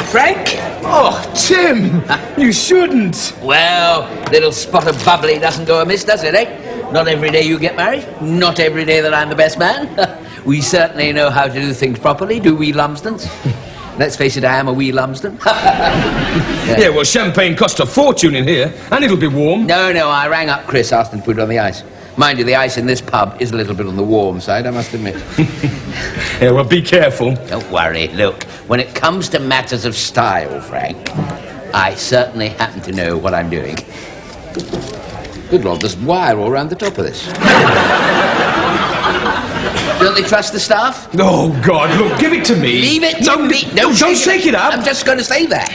Frank? Oh, Tim! You shouldn't! Well, little spot of bubbly doesn't go amiss, does it, eh? Not every day you get married. Not every day that I'm the best man. We certainly know how to do things properly, do we Lumsdens? Let's face it, I am a wee Lumsden. Yeah, well, champagne costs a fortune in here, and it'll be warm. No, I rang up Chris, asked him to put it on the ice. Mind you, the ice in this pub is a little bit on the warm side, I must admit. Yeah, well, be careful. Don't worry. Look, when it comes to matters of style, Frank, I certainly happen to know what I'm doing. Good Lord, there's wire all around the top of this. Don't they trust the staff? Oh, God, look, give it to me. Leave it to me. Don't shake it up. I'm just going to say that.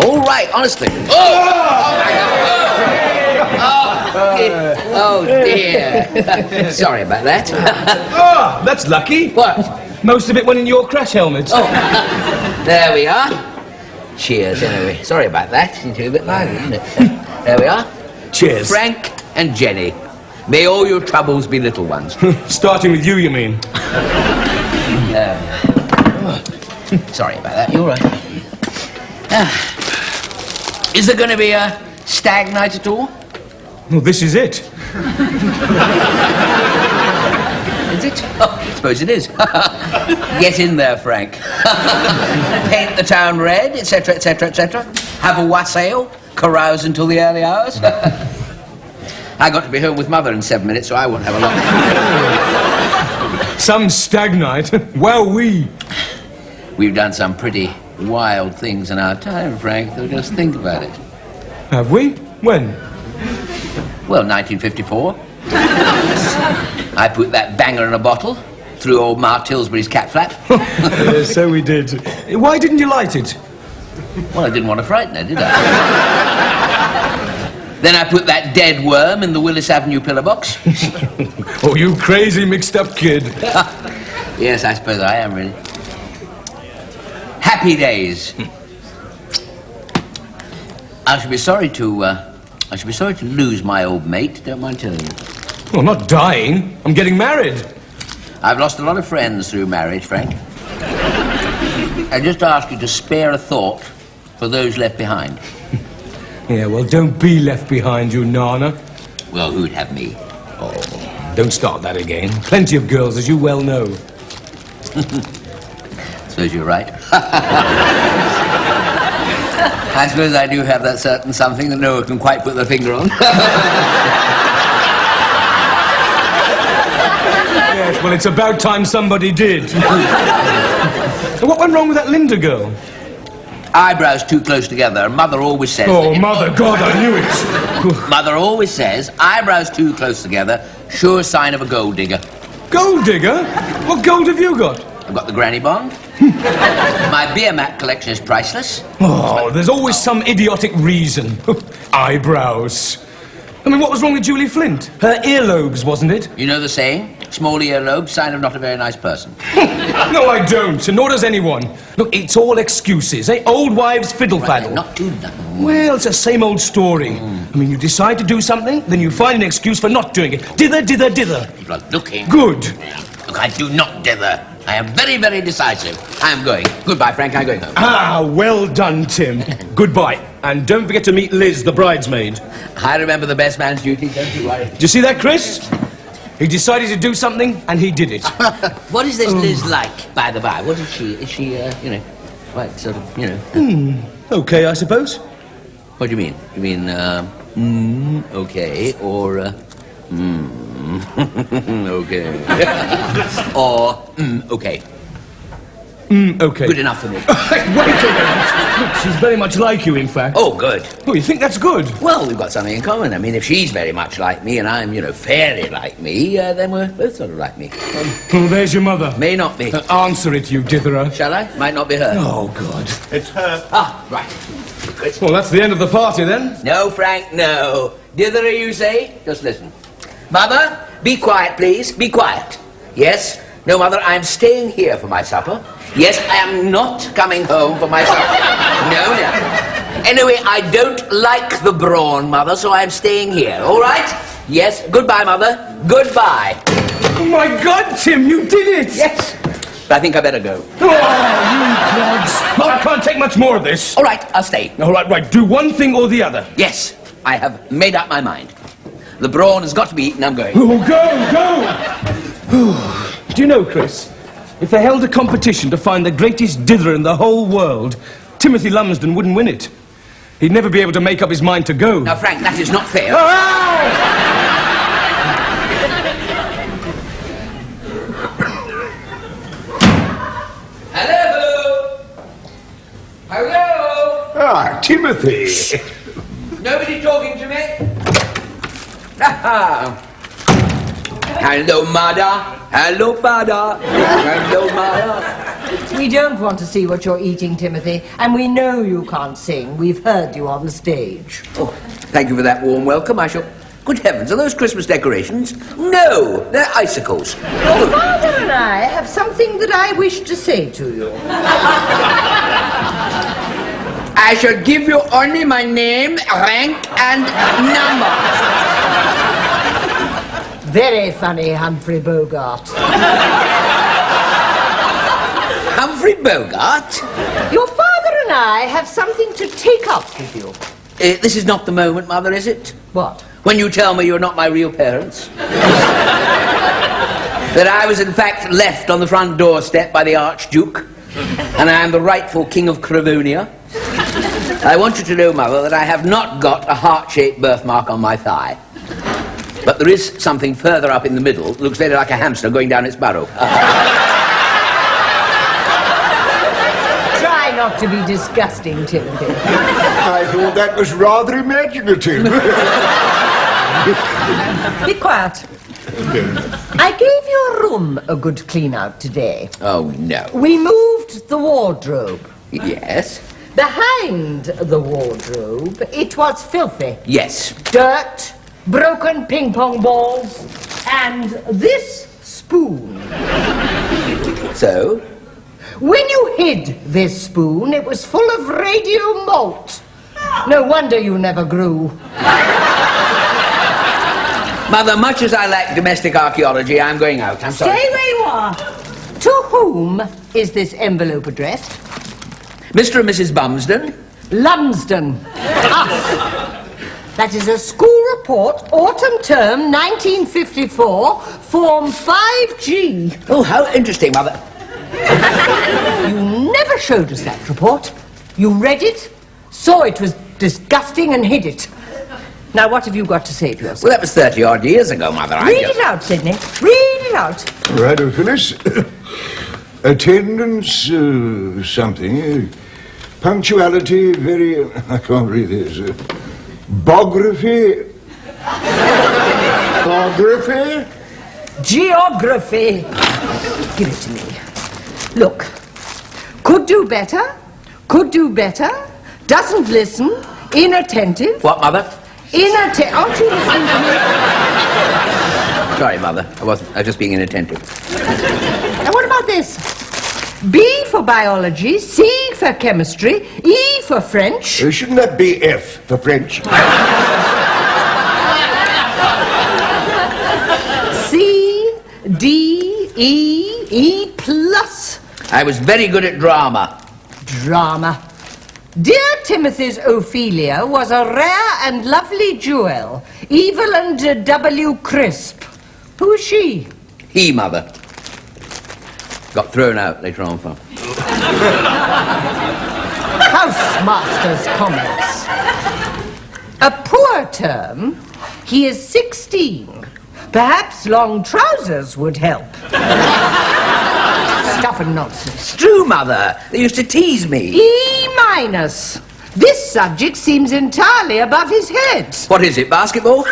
All right, honestly. Oh my God. Oh, dear. Sorry about that. Oh, that's lucky. What? Most of it went in your crash helmet. Oh, there we are. Cheers, anyway. Sorry about that. It's a bit lively, isn't it? There we are. Cheers. Frank and Jenny. May all your troubles be little ones. Starting with you mean? Sorry about that. You're right. Is there going to be a stag night at all? Well, this is it. Is it? Oh, I suppose it is. Get in there, Frank. Paint the town red, etc., etc., etc. Have a wassail, carouse until the early hours. I got to be home with Mother in 7 minutes, so I won't have a lot. Some stag night. Well, We've done some pretty wild things in our time, Frank, though just think about it. Have we? When? Well, 1954. I put that banger in a bottle through old Mark Tilsbury's cat flap. Yes, so we did. Why didn't you light it? Well, I didn't want to frighten her, did I? Then I put that dead worm in the Willis Avenue pillar box. Oh, you crazy mixed-up kid. Yes, I suppose I am, really. Happy days. I should be sorry to lose my old mate, don't mind telling you. Well, I'm not dying. I'm getting married. I've lost a lot of friends through marriage, Frank. I just ask you to spare a thought for those left behind. Yeah, well, don't be left behind, you Nana. Well, who'd have me? Oh, don't start that again. Plenty of girls, as you well know. Suppose you're right. I suppose I do have that certain something that no one can quite put their finger on. Yes, well, it's about time somebody did. What went wrong with that Linda girl? Eyebrows too close together. Mother always says... Oh, Mother, God, I knew it. Mother always says, eyebrows too close together, sure sign of a gold digger. Gold digger? What gold have you got? I've got the granny bond. My beer mat collection is priceless. Oh, there's always some idiotic reason. Eyebrows. I mean, what was wrong with Julie Flint? Her earlobes, wasn't it? You know the saying? Small earlobe, sign of not a very nice person. No, I don't, and nor does anyone. Look, it's all excuses, eh? Old wives' fiddle faddle. Not too... Well, it's the same old story. I mean, you decide to do something, then you find an excuse for not doing it. Dither, dither, dither. People are looking. Good. Look, I do not dither. I am very, very decisive. I am going. Goodbye, Frank. I'm going home. Ah, well done, Tim. Goodbye. And don't forget to meet Liz, the bridesmaid. I remember the best man's duty, don't you worry. Did you see that, Chris? He decided to do something, and he did it. What is this Liz like, by the by? What is she? Is she, quite sort of, Okay, I suppose. What do you mean? You mean, okay, or, okay. Or, okay. Okay. Good enough for me. Wait a minute. Look, she's very much like you, in fact. Oh, good. Oh, you think that's good? Well, we've got something in common. I mean, if she's very much like me and I'm, fairly like me, then we're both sort of like me. Oh, there's your mother. May not be. Answer it, you ditherer. Shall I? Might not be her. Oh, God. It's her. Ah, right. Good. Well, that's the end of the party, then. No, Frank, no. Ditherer, you say? Just listen. Mother, be quiet, please. Be quiet. Yes? No, Mother, I'm staying here for my supper. Yes, I am not coming home for my supper. No, no. Anyway, I don't like the brawn, Mother, so I'm staying here. All right? Yes. Goodbye, Mother. Goodbye. Oh, my God, Tim, you did it! Yes. But I think I better go. Oh, you clods. Well, I can't take much more of this. All right, I'll stay. All right, right. Do one thing or the other. Yes, I have made up my mind. The brawn has got to be eaten. I'm going. Oh, go! Do you know, Chris, if they held a competition to find the greatest ditherer in the whole world, Timothy Lumsden wouldn't win it. He'd never be able to make up his mind to go. Now, Frank, that is not fair. Hello? Hello? Ah, Timothy. Nobody talking to me? Hello, Mother. Hello, Father. Hello, Mother. We don't want to see what you're eating, Timothy, and we know you can't sing. We've heard you on the stage. Oh, thank you for that warm welcome. I shall... Good heavens, are those Christmas decorations? No, they're icicles. Your father and I have something that I wish to say to you. I shall give you only my name, rank, and number. Very funny, Humphrey Bogart. Humphrey Bogart? Your father and I have something to take up with you. This is not the moment, Mother, is it? What? When you tell me you're not my real parents? That I was in fact left on the front doorstep by the Archduke, and I am the rightful King of Cravonia. I want you to know, Mother, that I have not got a heart-shaped birthmark on my thigh. But there is something further up in the middle that looks very like a hamster going down its burrow. Try not to be disgusting, Timothy. I thought that was rather imaginative. Be quiet. I gave your room a good clean-out today. Oh, no. We moved the wardrobe. Yes? Behind the wardrobe, it was filthy. Yes. Dirt, broken ping-pong balls, and this spoon. So? When you hid this spoon, it was full of radium malt. No wonder you never grew. Mother, much as I like domestic archaeology, I'm going out. I'm sorry. Stay where you are. To whom is this envelope addressed? Mr. and Mrs. Bumsden? Lumsden. Us. That is a school report, autumn term, 1954, form 5G. Oh, how interesting, Mother. You never showed us that report. You read it, saw it was disgusting and hid it. Now, what have you got to say for yourself? Well, that was 30-odd years ago, Mother. Read it out, Sidney. Read it out. Righto, Phyllis. Attendance, something. Punctuality, very... I can't read this. Bography. Bography. Geography. Give it to me. Look. Could do better. Could do better. Doesn't listen. Inattentive. What, Mother? Inattentive. Aren't you listening to me? Sorry, Mother. I wasn't. I was just being inattentive. Now, what about this? B for biology, C for chemistry, E for French. Shouldn't that be F for French? C, D, E, E plus. I was very good at drama. Drama. Dear Timothy's Ophelia was a rare and lovely jewel, Evelyn W. Crisp. Who is she? He, Mother. Got thrown out later on from. Housemaster's comments. A poor term. He is 16. Perhaps long trousers would help. Stuff and nonsense. It's true, Mother. They used to tease me. E minus. This subject seems entirely above his head. What is it, basketball?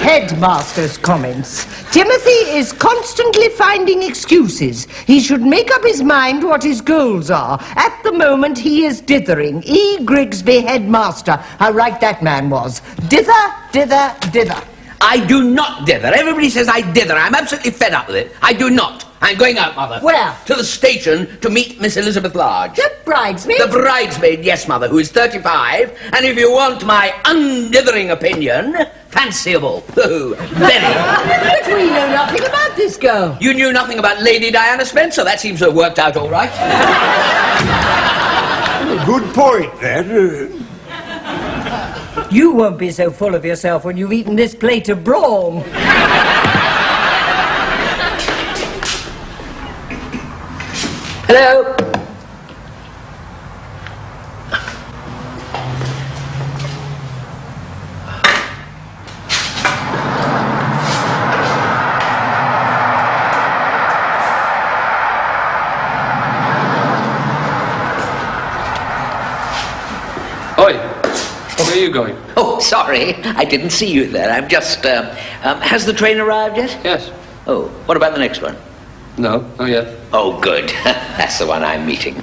Headmaster's comments. Timothy is constantly finding excuses. He should make up his mind what his goals are. At the moment, he is dithering. E. Grigsby, headmaster. How right that man was. Dither, dither, dither. I do not dither. Everybody says I dither. I'm absolutely fed up with it. I do not. I'm going out, Mother. Where? To the station to meet Miss Elizabeth Large. The bridesmaid? The bridesmaid, yes, Mother, who is 35. And if you want my undithering opinion, fanciable. Oh, very. But we know nothing about this girl. You knew nothing about Lady Diana Spencer. That seems to have worked out all right. Good point, that. You won't be so full of yourself when you've eaten this plate of brawn. Hello? Oi, where are you going? Oh, sorry. I didn't see you there. I'm just, has the train arrived yet? Yes. Oh, what about the next one? No, not yet. Oh, good. That's the one I'm meeting.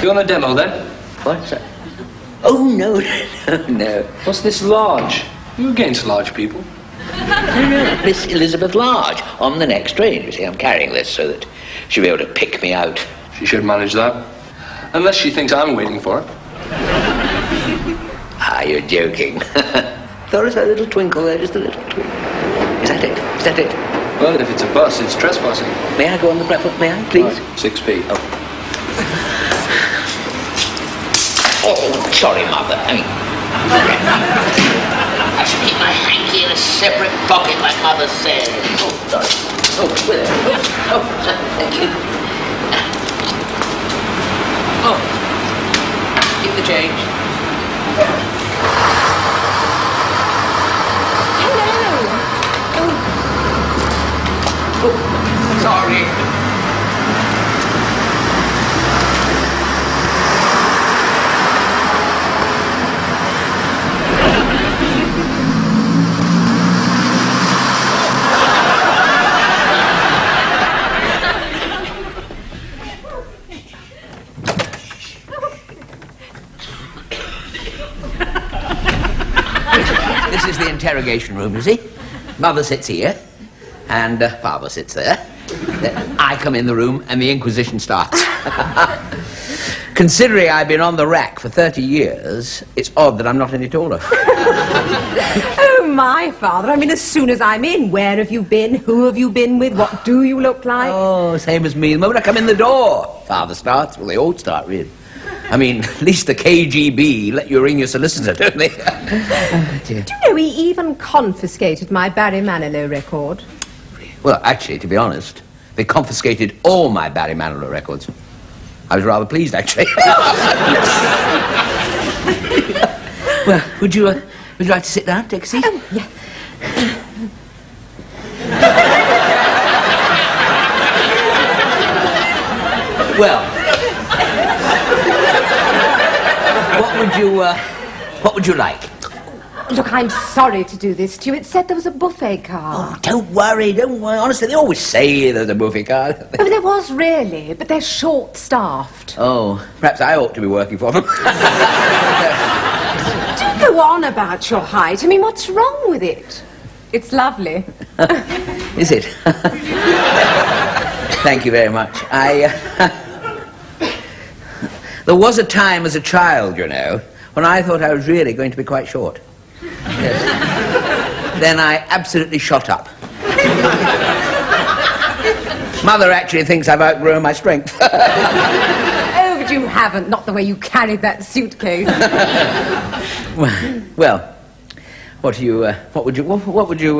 You on a demo then? What's that? Oh, no, no. What's this large? You against large people? No, Miss Elizabeth Large on the next train. You see, I'm carrying this so that she'll be able to pick me out. She should manage that. Unless she thinks I'm waiting for her. Ah, you're joking. Thought I saw a little twinkle there, just a little twinkle. Is that it? Is that it? Well, if it's a bus, it's trespassing. May I go on the platform? May I, please? Right, 6p. Oh, sorry, Mother. I mean, I should keep my hanky in a separate pocket, like Mother said. Oh, sorry. Oh, where? Oh, thank you. Oh, keep the change. Oh, sorry. This is the interrogation room, you see. Mother sits here, and Father sits there. Then I come in the room, and the Inquisition starts. Considering I've been on the rack for 30 years, it's odd that I'm not any taller. Oh, my father. I mean, as soon as I'm in, where have you been? Who have you been with? What do you look like? Oh, same as me. The moment I come in the door, Father starts. Well, they all start, really. I mean, at least the KGB let you ring your solicitor, don't they? Oh, dear. Do you know he even confiscated my Barry Manilow record? Well, actually, to be honest, they confiscated all my Barry Manilow records. I was rather pleased, actually. Well, would you like to sit down, take a seat? Oh, yeah. Well, what would you like? Look, I'm sorry to do this to you. It said there was a buffet car. Oh, don't worry. Honestly, they always say there's a buffet car. Oh, there was really, but they're short-staffed. Oh, perhaps I ought to be working for them. Do go on about your height. I mean, what's wrong with it? It's lovely. Is it? Thank you very much. There was a time as a child, you know, when I thought I was really going to be quite short. Yes. Then I absolutely shot up. Mother actually thinks I've outgrown my strength. Oh, but you haven't. Not the way you carried that suitcase. Well, what would you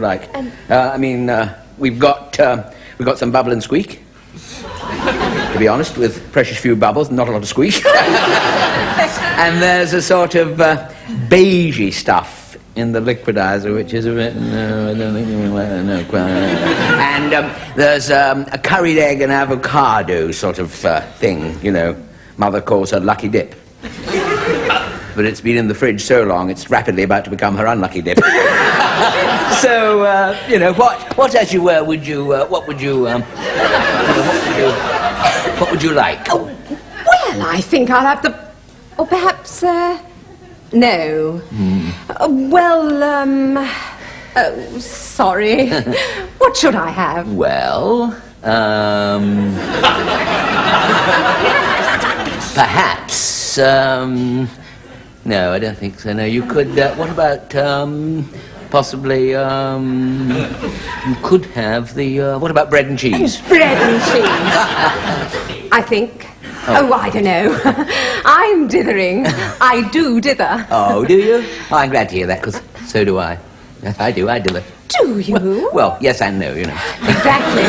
like? I mean, we've got some bubble and squeak. To be honest, with precious few bubbles, not a lot of squeak. And there's a sort of beigey stuff, in the liquidizer, which is a bit... No, I don't think... No, quite... And there's a curried egg and avocado sort of thing, you know. Mother calls her lucky dip. But it's been in the fridge so long, it's rapidly about to become her unlucky dip. So, you know, what as you were, would you, what would you like? Oh, well, I think I'll have the... Or perhaps, no. Oh, sorry. What should I have? Well, perhaps, no, I don't think so. No, you could, what about, possibly, you could have the, what about bread and cheese? Bread and cheese. I think. Oh, I don't know. I'm dithering. I do dither. Oh, do you? Oh, I'm glad to hear that, because so do I. I dither. Do you? Well, yes and no, you know. Exactly.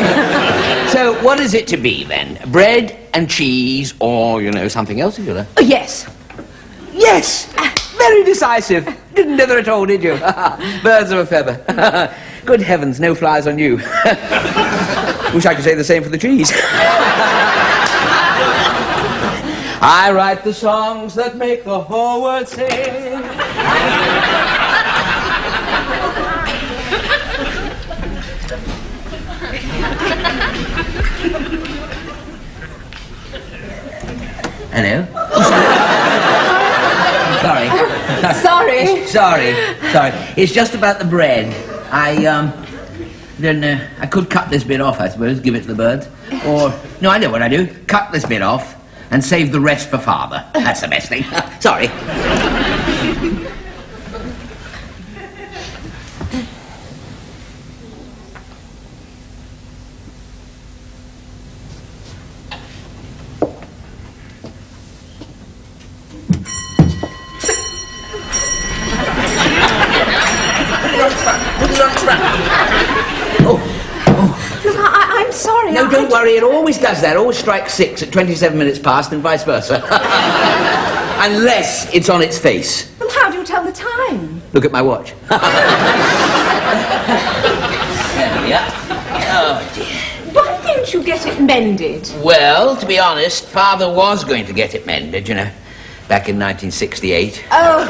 So, what is it to be, then? Bread and cheese, or, you know, something else, if you like? Oh, yes. Yes! Very decisive. Didn't dither at all, did you? Birds of a feather. Good heavens, no flies on you. Wish I could say the same for the cheese. I write the songs that make the whole world sing. Hello? Sorry. Sorry. It's just about the bread. I don't know. I could cut this bit off, I suppose, give it to the birds. Or, no, I know what I do. Cut this bit off and save the rest for Father. That's the best thing. Sorry. Look, I'm sorry. No, don't worry. It always does that. Always strikes 6 at 27 minutes past and vice versa. Unless it's on its face. Well, how do you tell the time? Look at my watch. Yeah. Oh, dear. Why didn't you get it mended? Well, to be honest, Father was going to get it mended, you know, back in 1968. Oh,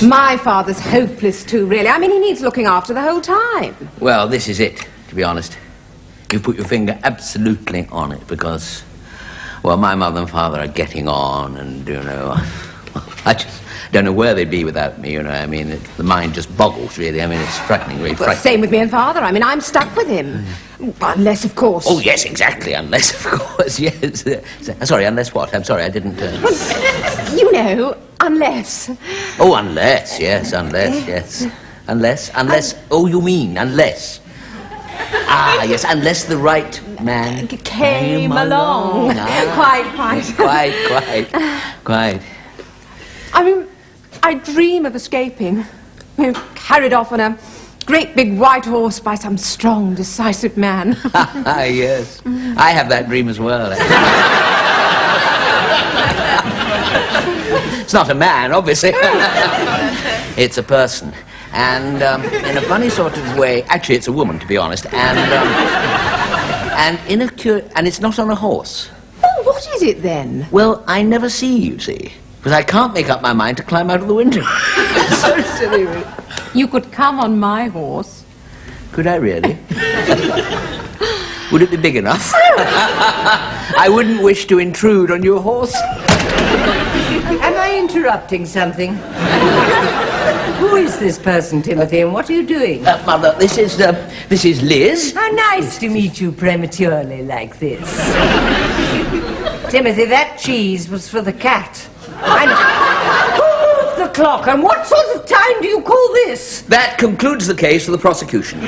my father's hopeless too, really. I mean, he needs looking after the whole time. Well, this is it, to be honest. You put your finger absolutely on it because, well, my mother and father are getting on and, you know, I just don't know where they'd be without me, you know. I mean, the mind just boggles, really. I mean, it's frightening, really Well, frightening. same with me and father. I mean, I'm stuck with him. Unless, of course... Oh, yes, exactly, unless, of course, yes. Sorry, unless what? I'm sorry, I didn't... You know, unless... Oh, unless, yes, unless, yes. Unless, oh, you mean, unless. Ah, yes, unless the right man came along. Ah. Quite. I mean, I dream of escaping. You know, carried off on a great big white horse by some strong, decisive man. Ah, yes. I have that dream as well. It's not a man, obviously. It's a person. And in a funny sort of way, actually it's a woman, to be honest, and it's not on a horse. Oh, what is it then? Well, I never see, you see, because I can't make up my mind to climb out of the window. It's so silly. You could come on my horse. Could I really? Would it be big enough? I wouldn't wish to intrude on your horse. Am I interrupting something? Who is this person, Timothy, and what are you doing? Mother, this is Liz. How nice to meet you prematurely like this. Timothy, that cheese was for the cat. And who moved the clock, and what sort of time do you call this? That concludes the case for the prosecution.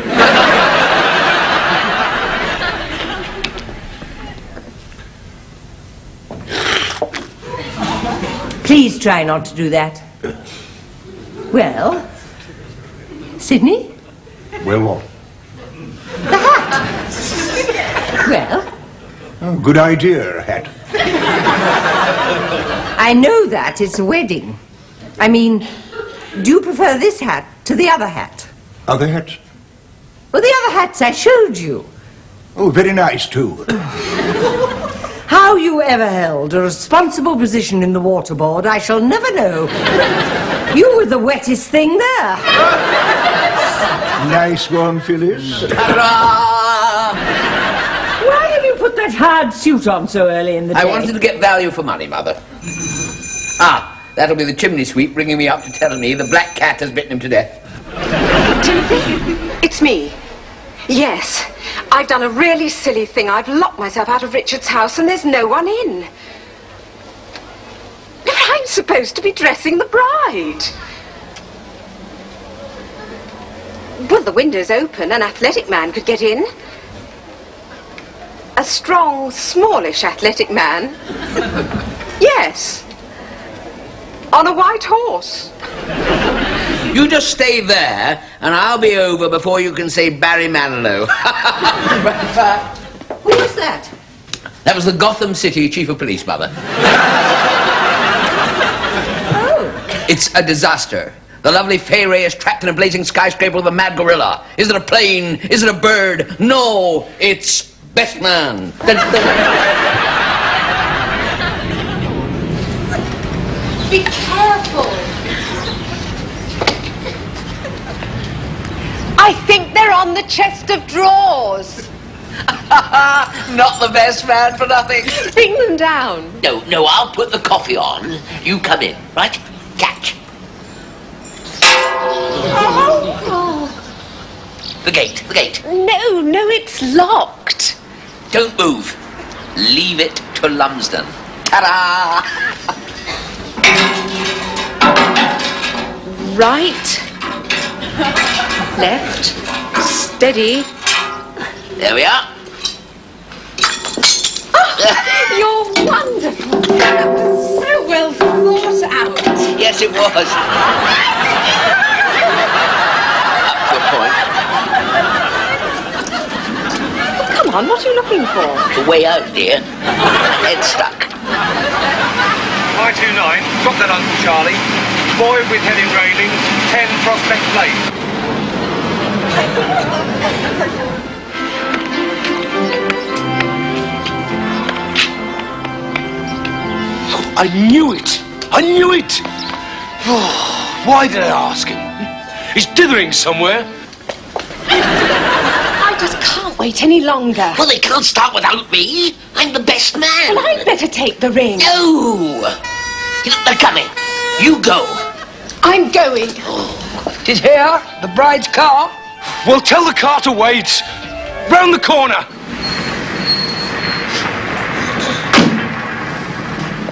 Please try not to do that. Well, Sidney? Well, what? The hat. Well, Oh, good idea, hat. I know that. It's a wedding. I mean, do you prefer this hat to the other hat. Other hats? Well, the other hats I showed you. Oh, very nice, too. How you ever held a responsible position in the water board, I shall never know. You were the wettest thing there. Nice one, Phyllis. Ta-da! Why have you put that hard suit on so early in the day? I wanted to get value for money, Mother. Ah, that'll be the chimney sweep ringing me up to tell me the black cat has bitten him to death. Timothy, it's me. Yes, I've done a really silly thing. I've locked myself out of Richard's house and there's no one in. But I'm supposed to be dressing the bride. Well, the window's open. An athletic man could get in. A strong, smallish athletic man. Yes. On a white horse. You just stay there, and I'll be over before you can say Barry Manilow. Who was that? That was the Gotham City Chief of Police, Mother. Oh. It's a disaster. The lovely Fay Ray is trapped in a blazing skyscraper with a mad gorilla. Is it a plane? Is it a bird? No, it's Best Man. Be careful. I think they're on the chest of drawers. Not the Best Man for nothing. Bring them down. No, I'll put the coffee on. You come in, right? Catch. Oh. The gate. No, it's locked. Don't move. Leave it to Lumsden. Ta-da! Right. Left. Steady. There we are. You're wonderful. That was so well thought out. Yes, it was. Up to a point. Come on, what are you looking for? The way out, dear. Head stuck. I-29, drop that Uncle Charlie. Boy with heading railings, 10 Prospect Place. I knew it! Oh, why did I ask him? He's dithering somewhere. I just can't wait any longer. Well, they can't start without me. I'm the best man. Well, I'd better take the ring. No! They're coming. You go. I'm going. Is here the bride's car? Well, tell the car to wait. Round the corner.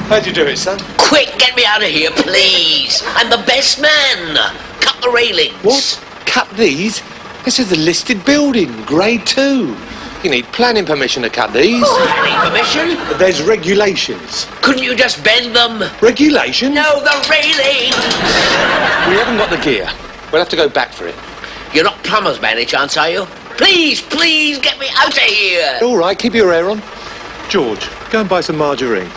How'd you do it, son? Quick, get me out of here, please. I'm the best man. Cut the railings. What? Cut these? This is a listed building, grade 2. You need planning permission to cut these. Planning permission? There's regulations. Couldn't you just bend them? Regulations? No, the railings. We haven't got the gear. We'll have to go back for it. You're not plumbers by any chance, are you? Please, get me out of here. All right, keep your hair on. George, go and buy some margarine.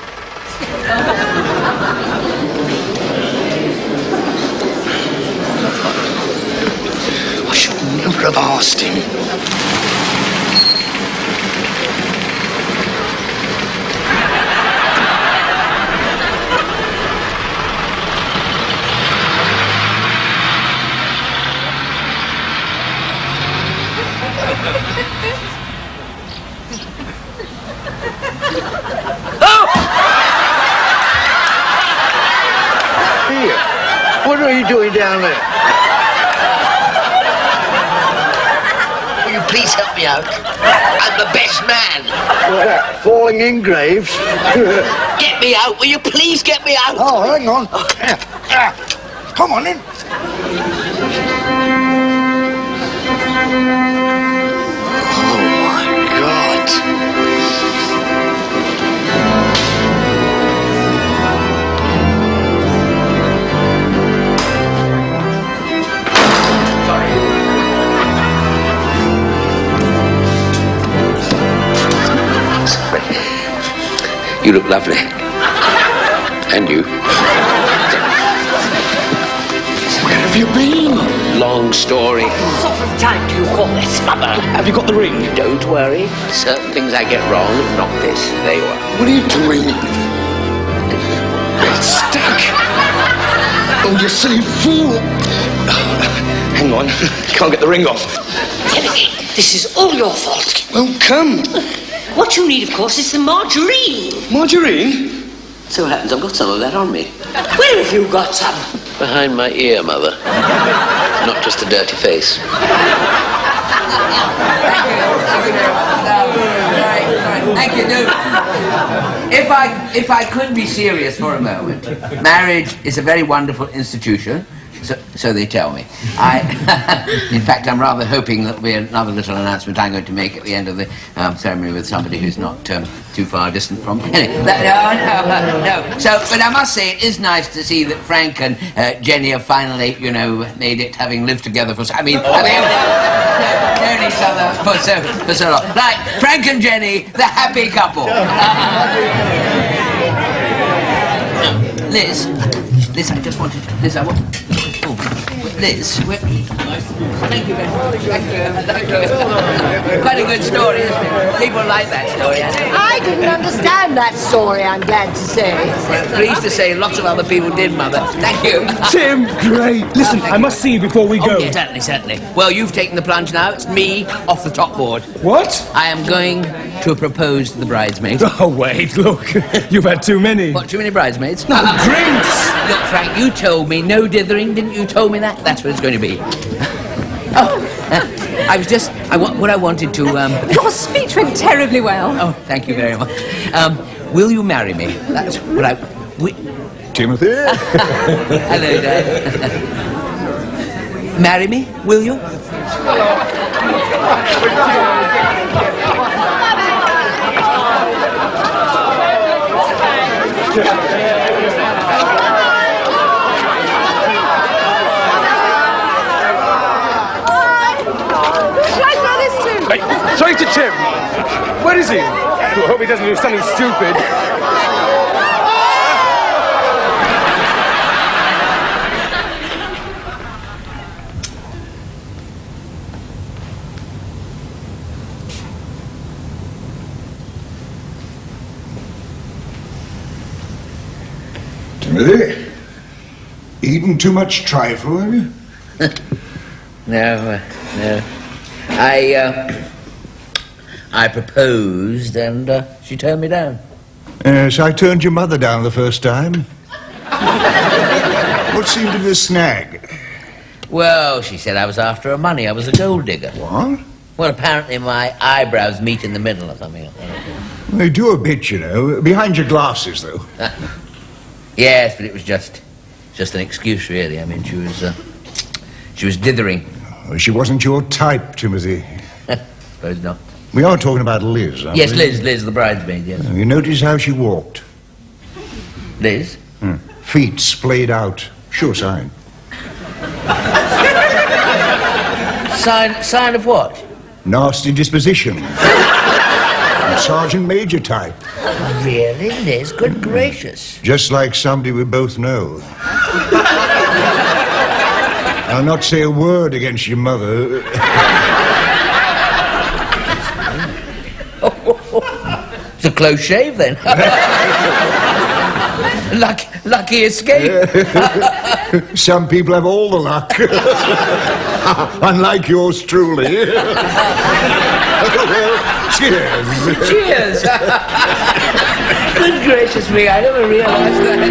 I should never have asked him. What are you doing down there? Will you please help me out? I'm the best man. Falling in graves? Get me out. Will you please get me out? Oh, hang on. Come on in. Oh, my God. You look lovely. And you. Where have you been? Long long story. What sort of time do you call this, Mother? Have you got the ring? Don't worry. Certain things I get wrong, not this. There you are. What are you doing? It's stuck. Oh, you silly fool. Hang on. Can't get the ring off. Timothy, this is all your fault. Well, come. What you need, of course, is the margarine. Margarine? So it happens I've got some of that on me. Where have you got some? Behind my ear, Mother. Not just a dirty face. Thank you, dude. If I could be serious for a moment, marriage is a very wonderful institution. So they tell me. In fact, I'm rather hoping that there'll be another little announcement I'm going to make at the end of the ceremony with somebody who's not too far distant from. Anyway, no. So, but I must say, it is nice to see that Frank and Jenny have finally, made it, having lived together for. Known each other for so long. Like Frank and Jenny, the happy couple. Liz, I just wanted. Liz, thank you very much. Thank you. Quite a good story, isn't it? People like that story. I didn't understand that story, I'm glad to say. Well, pleased to say lots of other people did, Mother. Thank you. Tim, great. Listen, I must see you before we go. Yeah, certainly. Well, you've taken the plunge now. It's me off the top board. What? I am going to propose to the bridesmaids. Oh, wait, look. You've had too many. What, too many bridesmaids? No, drinks! Look, Frank, you told me no dithering, didn't you? Told me that? That's what it's going to be. What I wanted to, Your speech went terribly well. Oh, thank you very much. Will you marry me? That's what I... Timothy? Hello, Dad. Marry me, will you? Sorry to Tim. Where is he? I hope he doesn't do something stupid. Timothy? Eating too much trifle, have you? No. I proposed and she turned me down. Yes, I turned your mother down the first time. What seemed to be the snag? Well, she said I was after her money. I was a gold digger. What? Well, apparently my eyebrows meet in the middle or something. They do a bit, Behind your glasses, though. Yes, but it was just an excuse, really. I mean, she was dithering. Well, she wasn't your type, Timothy. Suppose not. We are talking about Liz, aren't Yes, we? Liz, the bridesmaid, yes. You notice how she walked? Liz? Feet splayed out. Sure sign. Sign of what? Nasty disposition. Sergeant Major type. Really, Liz? Good gracious. Just like somebody we both know. I'll not say a word against your mother. It's a close shave, then. Lucky escape. Some people have all the luck. Unlike yours truly. Well, cheers. Cheers. Good gracious me, I never realised that.